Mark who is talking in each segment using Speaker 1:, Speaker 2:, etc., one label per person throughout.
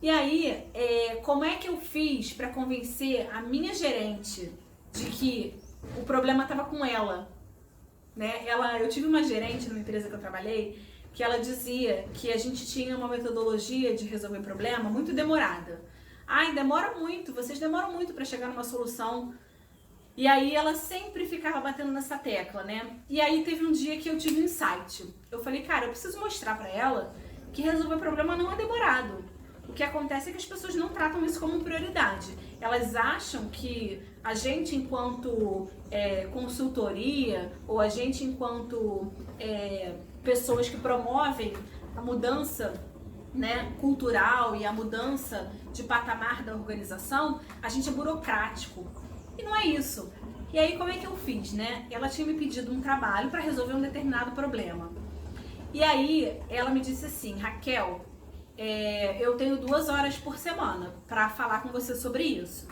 Speaker 1: E aí, como é que eu fiz para convencer a minha gerente de que o problema estava com ela, né? Eu tive uma gerente numa empresa que eu trabalhei que ela dizia que a gente tinha uma metodologia de resolver problema muito demorada. Ai, demora muito, vocês demoram muito para chegar numa solução. E aí ela sempre ficava batendo nessa tecla, né? E aí teve um dia que eu tive um insight. Eu falei, cara, eu preciso mostrar para ela que resolver problema não é demorado. O que acontece é que as pessoas não tratam isso como prioridade. Elas acham que a gente, enquanto consultoria, ou a gente, enquanto pessoas que promovem a mudança, né, cultural e a mudança de patamar da organização, a gente é burocrático. E não é isso. E aí, como é que eu fiz, né? Ela tinha me pedido um trabalho para resolver um determinado problema. E aí, ela me disse assim, Raquel, eu tenho 2 horas por semana para falar com você sobre isso.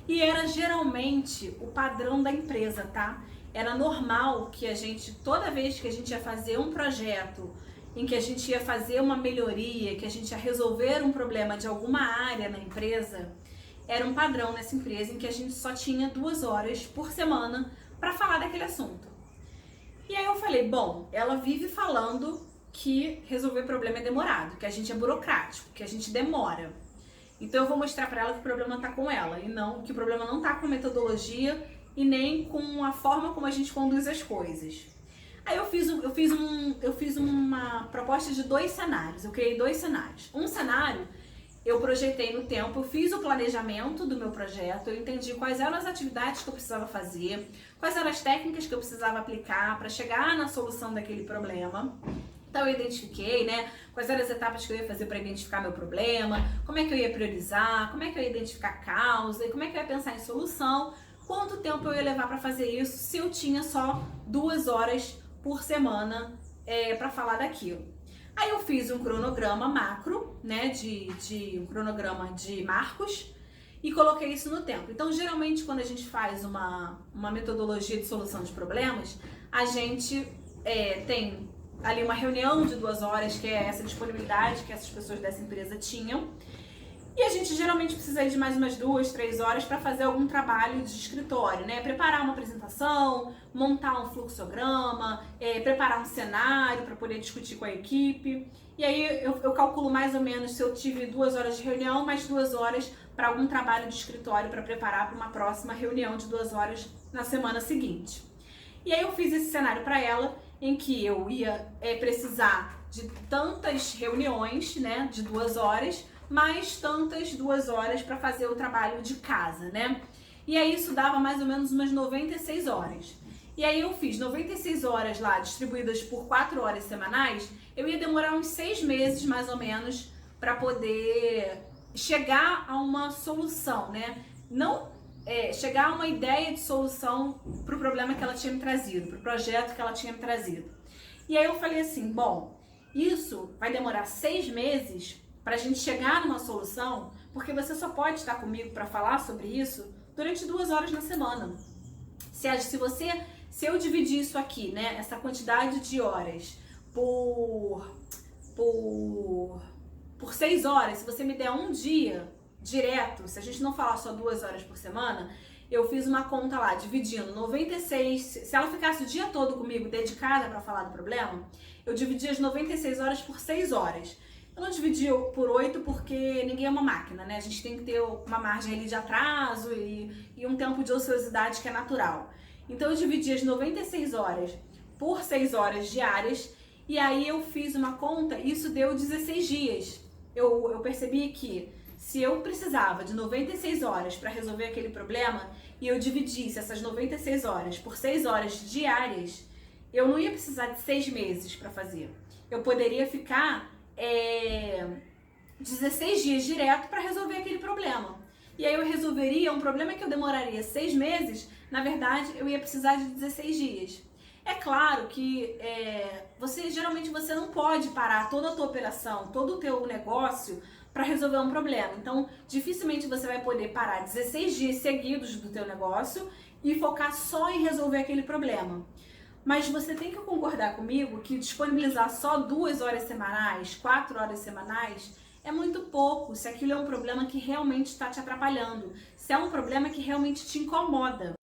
Speaker 1: E era geralmente o padrão da empresa, tá? Era normal que a gente, toda vez que a gente ia fazer um projeto, em que a gente ia fazer uma melhoria, que a gente ia resolver um problema de alguma área na empresa, era um padrão nessa empresa em que a gente só tinha 2 horas por semana para falar daquele assunto. E aí eu falei, bom, ela vive falando que resolver problema é demorado, que a gente é burocrático, que a gente demora. Então eu vou mostrar para ela que o problema está com ela e não que o problema não está com metodologia e nem com a forma como a gente conduz as coisas. Aí eu fiz uma proposta de 2 cenários. Eu criei 2 cenários. Um cenário eu projetei no tempo, eu fiz o planejamento do meu projeto, eu entendi quais eram as atividades que eu precisava fazer, quais eram as técnicas que eu precisava aplicar para chegar na solução daquele problema. Então eu identifiquei, né, quais eram as etapas que eu ia fazer para identificar meu problema, como é que eu ia priorizar, como é que eu ia identificar a causa, e como é que eu ia pensar em solução, quanto tempo eu ia levar para fazer isso se eu tinha só 2 horas por semana para falar daquilo. Aí eu fiz um cronograma macro, né, um cronograma de marcos e coloquei isso no tempo. Então, geralmente, quando a gente faz uma metodologia de solução de problemas, a gente tem ali uma reunião de 2 horas, que é essa disponibilidade que essas pessoas dessa empresa tinham. E a gente geralmente precisa de mais umas 2, 3 horas para fazer algum trabalho de escritório, né? Preparar uma apresentação, montar um fluxograma, preparar um cenário para poder discutir com a equipe. E aí eu calculo mais ou menos se eu tive 2 horas de reunião, mais 2 horas para algum trabalho de escritório para preparar para uma próxima reunião de 2 horas na semana seguinte. E aí eu fiz esse cenário para ela, em que eu ia precisar de tantas reuniões, né, de 2 horas, mais tantas 2 horas para fazer o trabalho de casa, né? E aí isso dava mais ou menos umas 96 horas. E aí eu fiz 96 horas lá, distribuídas por 4 horas semanais, eu ia demorar uns 6 meses, mais ou menos, para poder chegar a uma solução, né? Não chegar a uma ideia de solução para o problema que ela tinha me trazido, para o projeto que ela tinha me trazido. E aí eu falei assim, bom, isso vai demorar 6 meses para a gente chegar numa solução, porque você só pode estar comigo para falar sobre isso durante 2 horas na semana. Se eu dividir isso aqui, né, essa quantidade de horas por 6 horas, se você me der um dia direto, se a gente não falar só 2 horas por semana, eu fiz uma conta lá, dividindo 96, se ela ficasse o dia todo comigo dedicada para falar do problema, eu dividi as 96 horas por 6 horas. Eu não dividi por 8 porque ninguém é uma máquina, né? A gente tem que ter uma margem ali de atraso e um tempo de ociosidade que é natural. Então eu dividi as 96 horas por 6 horas diárias e aí eu fiz uma conta, isso deu 16 dias. Eu percebi que se eu precisava de 96 horas para resolver aquele problema e eu dividisse essas 96 horas por 6 horas diárias, eu não ia precisar de 6 meses para fazer. Eu poderia ficar 16 dias direto para resolver aquele problema. E aí eu resolveria um problema que eu demoraria 6 meses, na verdade eu ia precisar de 16 dias. É claro que geralmente você não pode parar toda a tua operação, todo o teu negócio para resolver um problema. Então, dificilmente você vai poder parar 16 dias seguidos do teu negócio e focar só em resolver aquele problema. Mas você tem que concordar comigo que disponibilizar só 2 horas semanais, 4 horas semanais, é muito pouco, se aquilo é um problema que realmente está te atrapalhando, se é um problema que realmente te incomoda.